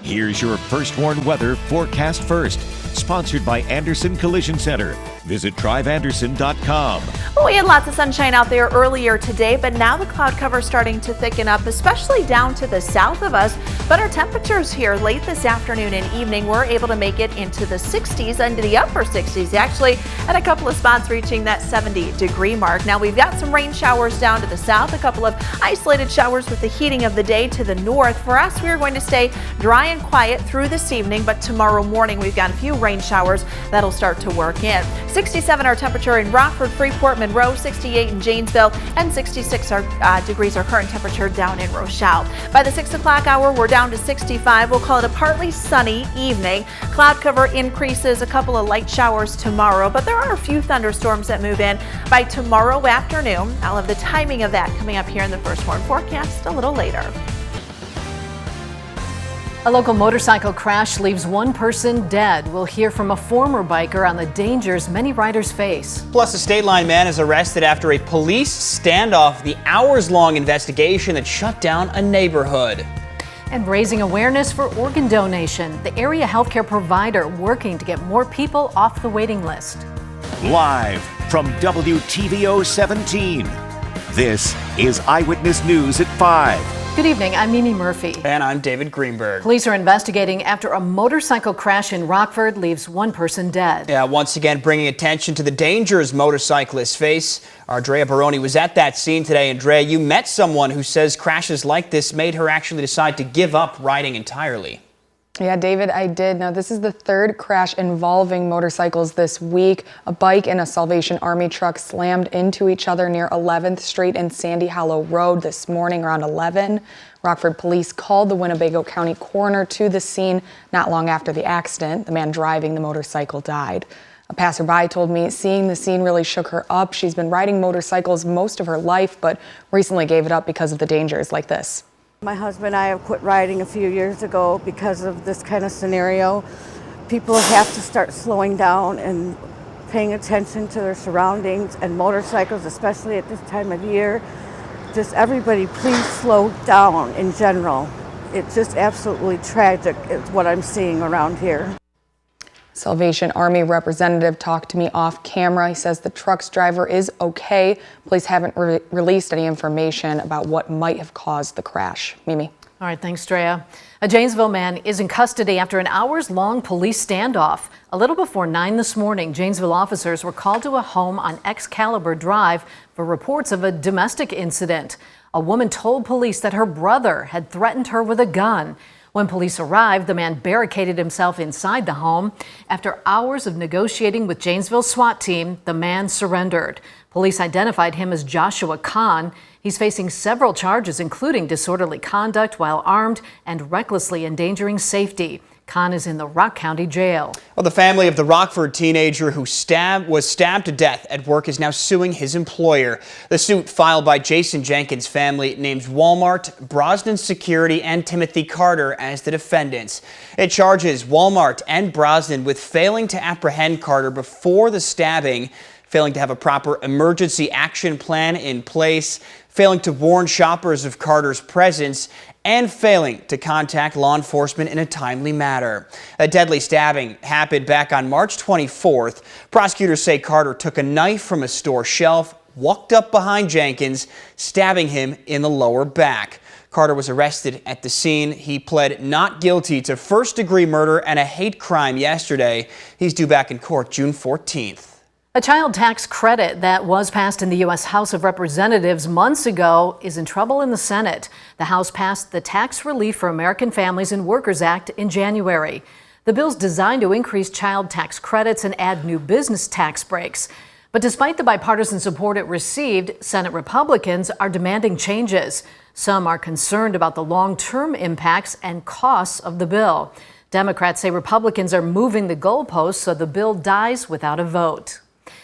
Here's your First Warn weather forecast first. Sponsored by Anderson Collision Center. Visit driveanderson.com. We had lots of sunshine out there earlier today, but now the cloud cover is starting to thicken up, especially down to the south of us. But our temperatures here late this afternoon and evening, we're able to make it into the 60s, into the upper 60s, actually, at a couple of spots reaching that 70-degree mark. Now we've got some rain showers down to the south, a couple of isolated showers with the heating of the day to the north. For us, we're going to stay dry and quiet through this evening, but tomorrow morning we've got a few rain showers that'll start to work in. 67 our temperature in Rockford, Freeport, Monroe, 68 in Janesville, and 66 degrees our current temperature down in Rochelle. By the 6 o'clock hour, we're down to 65. We'll call it a partly sunny evening. Cloud cover increases, a couple of light showers tomorrow, but there are a few thunderstorms that move in by tomorrow afternoon. I'll have the timing of that coming up here in the First Warn forecast a little later. A local motorcycle crash leaves one person dead. We'll hear from a former biker on the dangers many riders face. Plus, a state line man is arrested after a police standoff, the hours-long investigation that shut down a neighborhood. And raising awareness for organ donation. The area healthcare provider working to get more people off the waiting list. Live from WTVO 17. This is Eyewitness News at 5. Good evening, I'm Mimi Murphy. And I'm David Greenberg. Police are investigating after a motorcycle crash in Rockford leaves one person dead. Yeah, once again bringing attention to the dangers motorcyclists face. Our Drea Baroni was at that scene today. And Drea, you met someone who says crashes like this made her actually decide to give up riding entirely. Yeah, David, I did. Now, this is the third crash involving motorcycles this week. A bike and a Salvation Army truck slammed into each other near 11th Street and Sandy Hollow Road this morning around 11. Rockford police called the Winnebago County coroner to the scene not long after the accident. The man driving the motorcycle died. A passerby told me seeing the scene really shook her up. She's been riding motorcycles most of her life, but recently gave it up because of the dangers like this. My husband and I have quit riding a few years ago because of this kind of scenario. People have to start slowing down and paying attention to their surroundings, and motorcycles, especially at this time of year. Just everybody, please slow down in general. It's just absolutely tragic is what I'm seeing around here. Salvation Army representative talked to me off camera. He says the truck's driver is okay. Police haven't released any information about what might have caused the crash. Mimi. All right, thanks, Drea. A Janesville man is in custody after an hours-long police standoff. A little before 9 this morning, Janesville officers were called to a home on Excalibur Drive for reports of a domestic incident. A woman told police that her brother had threatened her with a gun. When police arrived, the man barricaded himself inside the home. After hours of negotiating with Janesville's SWAT team, the man surrendered. Police identified him as Joshua Kahn. He's facing several charges, including disorderly conduct while armed and recklessly endangering safety. Kahn is in the Rock County Jail. Well, the family of the Rockford teenager who was stabbed to death at work is now suing his employer. The suit filed by Jason Jenkins' family names Walmart, Brosnan Security, and Timothy Carter as the defendants. It charges Walmart and Brosnan with failing to apprehend Carter before the stabbing, failing to have a proper emergency action plan in place, failing to warn shoppers of Carter's presence, and failing to contact law enforcement in a timely manner. A deadly stabbing happened back on March 24th. Prosecutors say Carter took a knife from a store shelf, walked up behind Jenkins, stabbing him in the lower back. Carter was arrested at the scene. He pled not guilty to first-degree murder and a hate crime yesterday. He's due back in court June 14th. A child tax credit that was passed in the U.S. House of Representatives months ago is in trouble in the Senate. The House passed the Tax Relief for American Families and Workers Act in January. The bill's designed to increase child tax credits and add new business tax breaks. But despite the bipartisan support it received, Senate Republicans are demanding changes. Some are concerned about the long-term impacts and costs of the bill. Democrats say Republicans are moving the goalposts so the bill dies without a vote.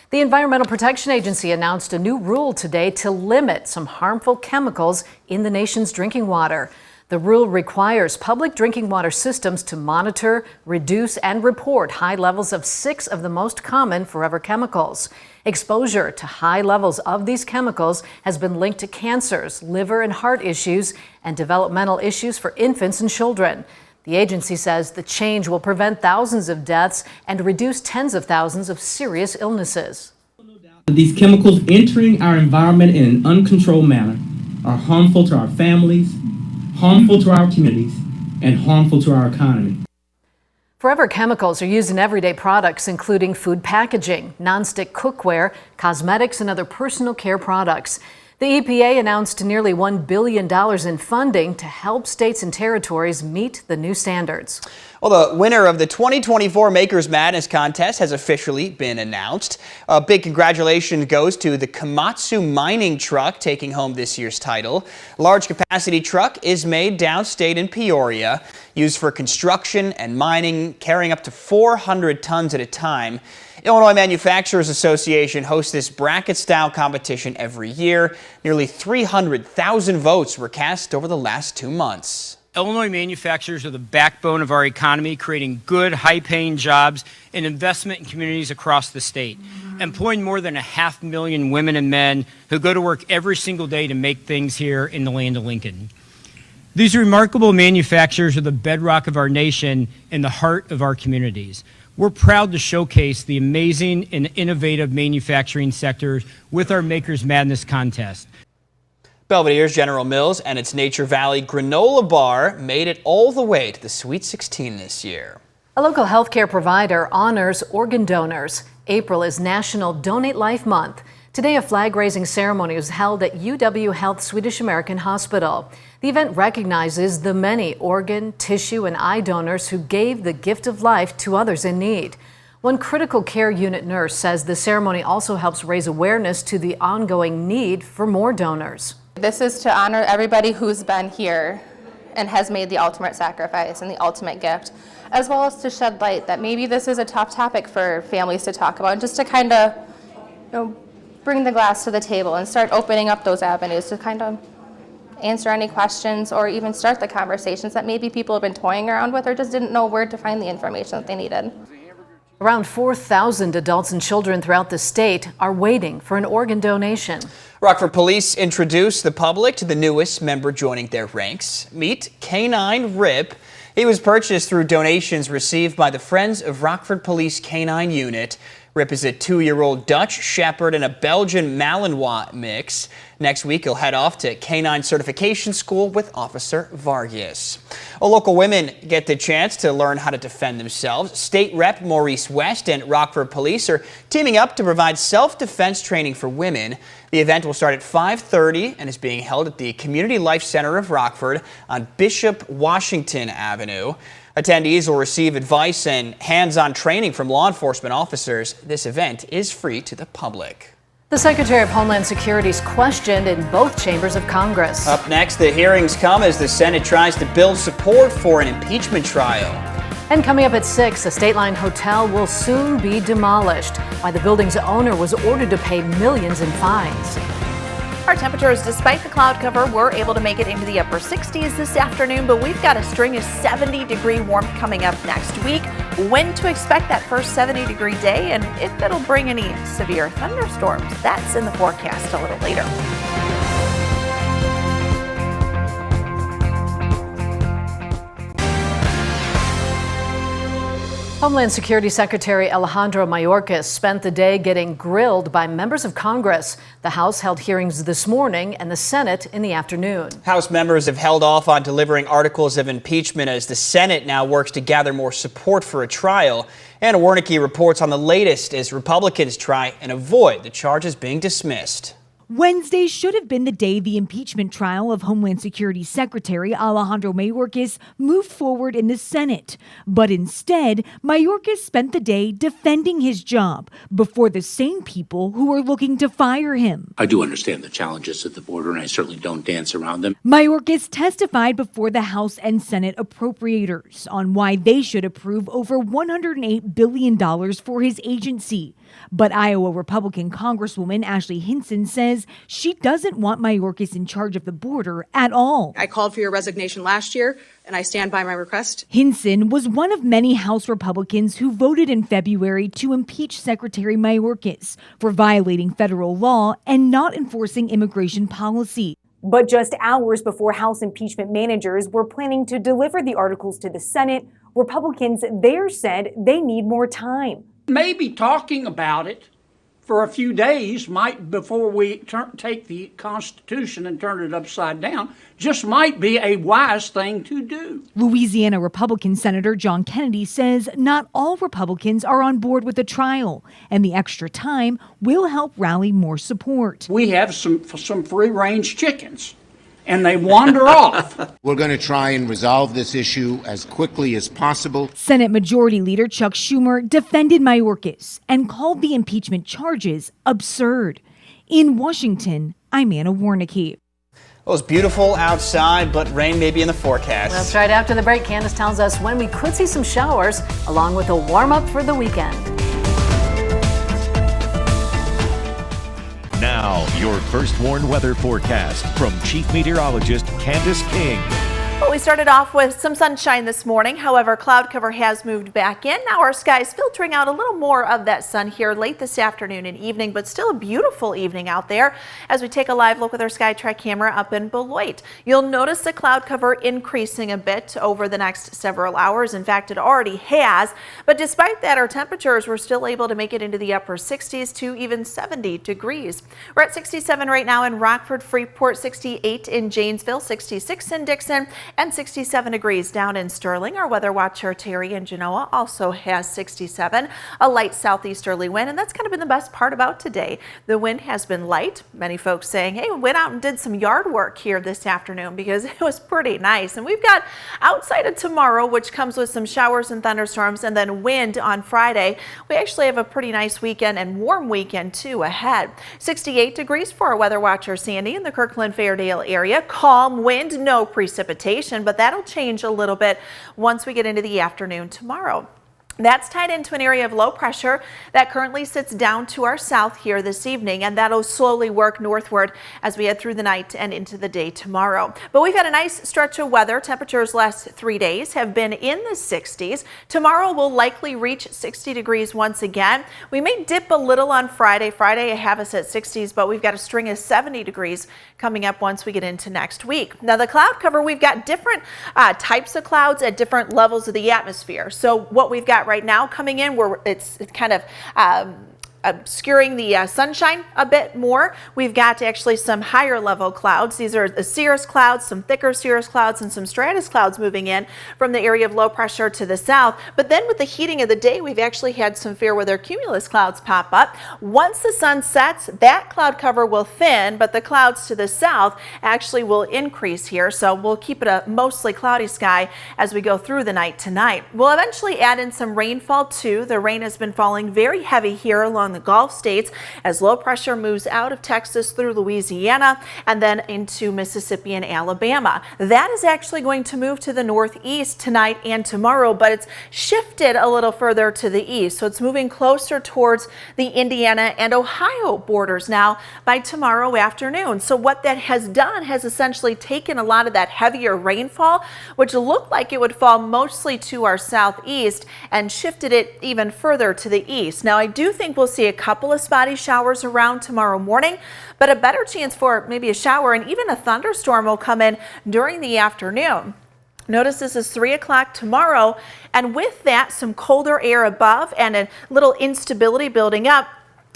The Environmental Protection Agency announced a new rule today to limit some harmful chemicals in the nation's drinking water. The rule requires public drinking water systems to monitor, reduce, and report high levels of 6 of the most common forever chemicals. Exposure to high levels of these chemicals has been linked to cancers, liver and heart issues, and developmental issues for infants and children. The agency says the change will prevent thousands of deaths and reduce tens of thousands of serious illnesses. These chemicals entering our environment in an uncontrolled manner are harmful to our families, harmful to our communities, and harmful to our economy. Forever chemicals are used in everyday products, including food packaging, nonstick cookware, cosmetics, and other personal care products. The EPA announced nearly $1 billion in funding to help states and territories meet the new standards. Well, the winner of the 2024 Makers Madness contest has officially been announced. A big congratulations goes to the Komatsu mining truck taking home this year's title. Large capacity truck is made downstate in Peoria, used for construction and mining, carrying up to 400 tons at a time. Illinois Manufacturers Association hosts this bracket-style competition every year. Nearly 300,000 votes were cast over the last 2 months. Illinois manufacturers are the backbone of our economy, creating good, high-paying jobs and investment in communities across the state, employing more than 500,000 women and men who go to work every single day to make things here in the land of Lincoln. These remarkable manufacturers are the bedrock of our nation and the heart of our communities. We're proud to showcase the amazing and innovative manufacturing sectors with our Makers Madness contest. Belvedere's General Mills and its Nature Valley granola bar made it all the way to the Sweet 16 this year. A local healthcare provider honors organ donors. April is National Donate Life Month. Today, a flag-raising ceremony was held at UW Health Swedish American Hospital. The event recognizes the many organ, tissue, and eye donors who gave the gift of life to others in need. One critical care unit nurse says the ceremony also helps raise awareness to the ongoing need for more donors. This is to honor everybody who's been here and has made the ultimate sacrifice and the ultimate gift, as well as to shed light that maybe this is a tough topic for families to talk about, just to kind of, bring the glass to the table and start opening up those avenues to kind of answer any questions or even start the conversations that maybe people have been toying around with or just didn't know where to find the information that they needed. Around 4,000 adults and children throughout the state are waiting for an organ donation. Rockford Police introduced the public to the newest member joining their ranks. Meet Canine Rip. He was purchased through donations received by the Friends of Rockford Police Canine Unit. Rip is a 2-year-old Dutch Shepherd and a Belgian Malinois mix. Next week, he'll head off to Canine Certification School with Officer Vargas. Local women get the chance to learn how to defend themselves. State Rep Maurice West and Rockford Police are teaming up to provide self-defense training for women. The event will start at 5:30 and is being held at the Community Life Center of Rockford on Bishop Washington Avenue. Attendees will receive advice and hands-on training from law enforcement officers. This event is free to the public. The Secretary of Homeland Security is questioned in both chambers of Congress. Up next, the hearings come as the Senate tries to build support for an impeachment trial. And coming up at 6, a State Line hotel will soon be demolished, while the building's owner was ordered to pay millions in fines. Our temperatures, despite the cloud cover, we're able to make it into the upper 60s this afternoon, but we've got a string of 70-degree warmth coming up next week. When to expect that first 70-degree day and if it'll bring any severe thunderstorms. That's in the forecast a little later. Homeland Security Secretary Alejandro Mayorkas spent the day getting grilled by members of Congress. The House held hearings this morning and the Senate in the afternoon. House members have held off on delivering articles of impeachment as the Senate now works to gather more support for a trial. Anna Wernicke reports on the latest as Republicans try and avoid the charges being dismissed. Wednesday should have been the day the impeachment trial of Homeland Security Secretary Alejandro Mayorkas moved forward in the Senate. But instead, Mayorkas spent the day defending his job before the same people who are looking to fire him. I do understand the challenges at the border, and I certainly don't dance around them. Mayorkas testified before the House and Senate appropriators on why they should approve over $108 billion for his agency. But Iowa Republican Congresswoman Ashley Hinson says she doesn't want Mayorkas in charge of the border at all. I called for your resignation last year, and I stand by my request. Hinson was one of many House Republicans who voted in February to impeach Secretary Mayorkas for violating federal law and not enforcing immigration policy. But just hours before House impeachment managers were planning to deliver the articles to the Senate, Republicans there said they need more time. Maybe talking about it for a few days before we take the Constitution and turn it upside down, just might be a wise thing to do. Louisiana Republican Senator John Kennedy says not all Republicans are on board with the trial, and the extra time will help rally more support. We have some free-range chickens, and they wander off. We're going to try and resolve this issue as quickly as possible. Senate Majority Leader Chuck Schumer defended Mayorkas and called the impeachment charges absurd. In Washington, I'm Anna Warnicki. Well, it's beautiful outside, but rain may be in the forecast. That's right. After the break, Candace tells us when we could see some showers, along with a warm-up for the weekend. Now, your first warned weather forecast from Chief Meteorologist Candace King. Well, we started off with some sunshine this morning. However, cloud cover has moved back in. Now our skies filtering out a little more of that sun here late this afternoon and evening, but still a beautiful evening out there as we take a live look with our SkyTrack camera up in Beloit. You'll notice the cloud cover increasing a bit over the next several hours. In fact, it already has. But despite that, our temperatures were still able to make it into the upper 60s to even 70 degrees. We're at 67 right now in Rockford, Freeport, 68 in Janesville, 66 in Dixon, and 67 degrees down in Sterling. Our weather watcher Terry in Genoa also has 67, a light southeasterly wind, and that's kind of been the best part about today. The wind has been light. Many folks saying, hey, we went out and did some yard work here this afternoon because it was pretty nice. And we've got outside of tomorrow, which comes with some showers and thunderstorms and then wind on Friday. We actually have a pretty nice weekend and warm weekend too ahead. 68 degrees for our weather watcher Sandy in the Kirkland-Fairdale area. Calm wind, no precipitation, but that'll change a little bit once we get into the afternoon tomorrow. That's tied into an area of low pressure that currently sits down to our south here this evening, and that'll slowly work northward as we head through the night and into the day tomorrow. But we've had a nice stretch of weather. Temperatures last 3 days have been in the 60s. Tomorrow will likely reach 60 degrees once again. We may dip a little on Friday. Friday I have us at 60s, but we've got a string of 70 degrees coming up once we get into next week. Now the cloud cover, we've got different types of clouds at different levels of the atmosphere. So what we've got right now coming in where it's kind of obscuring the sunshine a bit more. We've got actually some higher level clouds. These are the cirrus clouds, some thicker cirrus clouds, and some stratus clouds moving in from the area of low pressure to the south. But then with the heating of the day, we've actually had some fair weather cumulus clouds pop up. Once the sun sets, that cloud cover will thin, but the clouds to the south actually will increase here. So we'll keep it a mostly cloudy sky as we go through the night tonight. We'll eventually add in some rainfall too. The rain has been falling very heavy here along the Gulf states as low pressure moves out of Texas through Louisiana and then into Mississippi and Alabama. That is actually going to move to the northeast tonight and tomorrow, but it's shifted a little further to the east. So it's moving closer towards the Indiana and Ohio borders now by tomorrow afternoon. So what that has done has essentially taken a lot of that heavier rainfall, which looked like it would fall mostly to our southeast, and shifted it even further to the east. Now I do think we'll see a couple of spotty showers around tomorrow morning, but a better chance for maybe a shower and even a thunderstorm will come in during the afternoon. Notice this is 3 o'clock tomorrow, and with that, some colder air above and a little instability building up,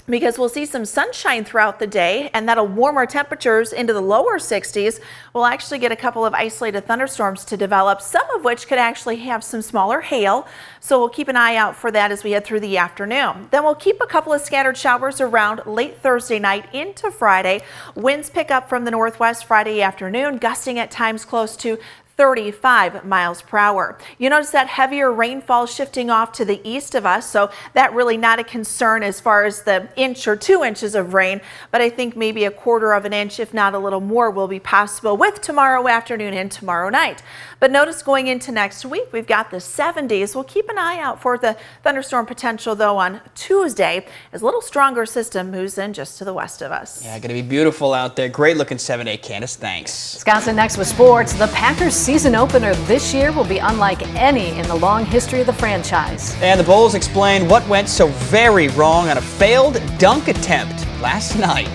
because we'll see some sunshine throughout the day, and that'll warm our temperatures into the lower 60s. We'll actually get a couple of isolated thunderstorms to develop, some of which could actually have some smaller hail. So we'll keep an eye out for that as we head through the afternoon. Then we'll keep a couple of scattered showers around late Thursday night into Friday. Winds pick up from the northwest Friday afternoon, gusting at times close to 35 miles per hour. You notice that heavier rainfall shifting off to the east of us, so that really not a concern as far as the inch or 2 inches of rain, but I think maybe a quarter of an inch, if not a little more, will be possible with tomorrow afternoon and tomorrow night. But notice going into next week, we've got the 70s. We'll keep an eye out for the thunderstorm potential though on Tuesday as a little stronger system moves in just to the west of us. Yeah, gonna be beautiful out there. Great looking 7-day, Candace. Thanks. Scott's next with sports. The Packers season opener this year will be unlike any in the long history of the franchise. And the Bulls explain what went so very wrong on a failed dunk attempt last night.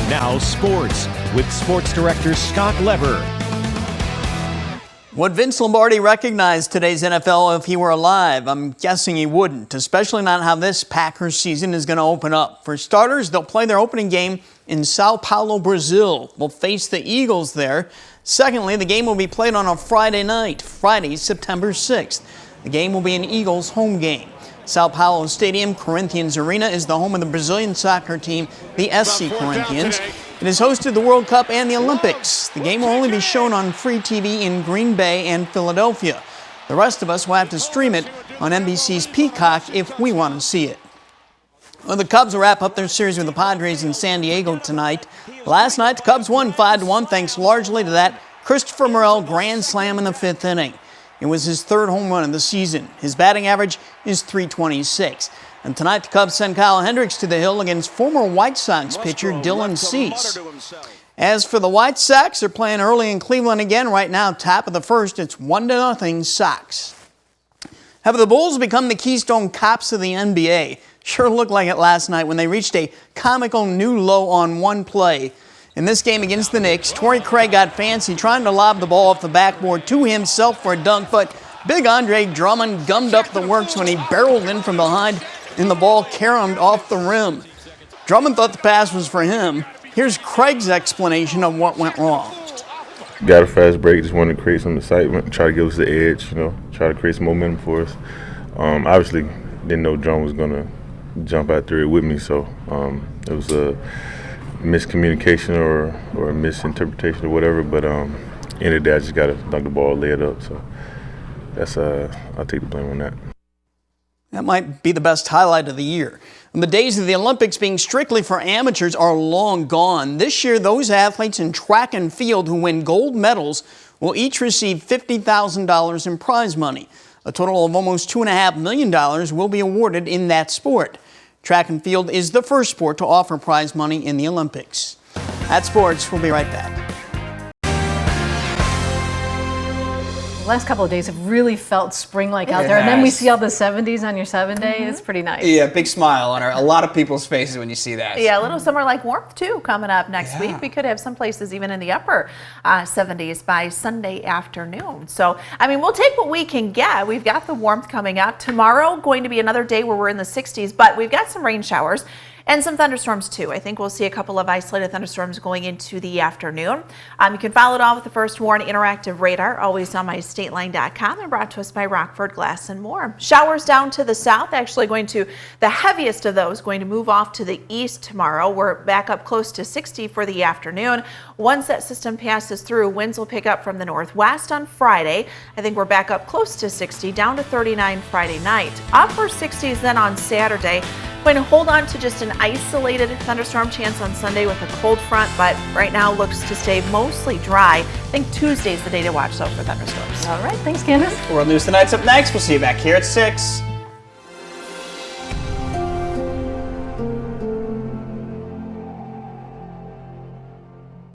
And now sports with sports director Scott Lever. Would Vince Lombardi recognize today's NFL if he were alive? I'm guessing he wouldn't, especially not how this Packers season is going to open up. For starters, they'll play their opening game in Sao Paulo, Brazil. They'll face the Eagles there. Secondly, the game will be played on a Friday night, Friday, September 6th. The game will be an Eagles home game. Sao Paulo Stadium, Corinthians Arena, is the home of the Brazilian soccer team, the SC Corinthians. It has hosted the World Cup and the Olympics. The game will only be shown on free TV in Green Bay and Philadelphia. The rest of us will have to stream it on NBC's Peacock if we want to see it. Well, the Cubs will wrap up their series with the Padres in San Diego tonight. Last night, the Cubs won 5-1 thanks largely to that Christopher Morel grand slam in the 5th inning. It was his 3rd home run of the season. His batting average is .326. And tonight, the Cubs send Kyle Hendricks to the hill against former White Sox pitcher Dylan Cease. As for the White Sox, they're playing early in Cleveland again. Right now, top of the first, it's 1-0 Sox. Have the Bulls become the Keystone Cops of the NBA? Sure looked like it last night when they reached a comical new low on one play. In this game against the Knicks, Torrey Craig got fancy trying to lob the ball off the backboard to himself for a dunk, but Big Andre Drummond gummed up the works when he barreled in from behind and the ball caromed off the rim. Drummond thought the pass was for him. Here's Craig's explanation of what went wrong. Got a fast break, just wanted to create some excitement, try to give us the edge, try to create some momentum for us. Obviously, didn't know Drummond was going to jump out there with me, so it was a miscommunication or a misinterpretation or whatever, but end of the day, I just got to dunk the ball, lay it up, so that's I'll take the blame on that. That might be the best highlight of the year. And the days of the Olympics being strictly for amateurs are long gone. This year, those athletes in track and field who win gold medals will each receive $50,000 in prize money. A total of almost $2.5 million will be awarded in that sport. Track and field is the first sport to offer prize money in the Olympics. That's sports. We'll be right back. The last couple of days have really felt spring-like out there, and then we see all the 70s on your 7-day. It's pretty nice. Yeah, big smile on a lot of people's faces when you see that. Yeah, a little summer-like warmth, too, coming up next week. We could have some places even in the upper 70s by Sunday afternoon. So, I mean, we'll take what we can get. We've got the warmth coming up. Tomorrow, going to be another day where we're in the 60s, but we've got some rain showers. And some thunderstorms, too. I think we'll see a couple of isolated thunderstorms going into the afternoon. You can follow it all with the First Warn Interactive Radar, always on mystateline.com, and brought to us by Rockford Glass and More. Showers down to the south, actually going to, the heaviest of those, going to move off to the east tomorrow. We're back up close to 60 for the afternoon. Once that system passes through, winds will pick up from the northwest on Friday. I think we're back up close to 60, down to 39 Friday night. Upper 60s then on Saturday. Going to hold on to just an isolated thunderstorm chance on Sunday with a cold front, but right now looks to stay mostly dry. I think Tuesday's the day to watch, though, for thunderstorms. All right, thanks, Candace. World News Tonight's up next. We'll see you back here at 6.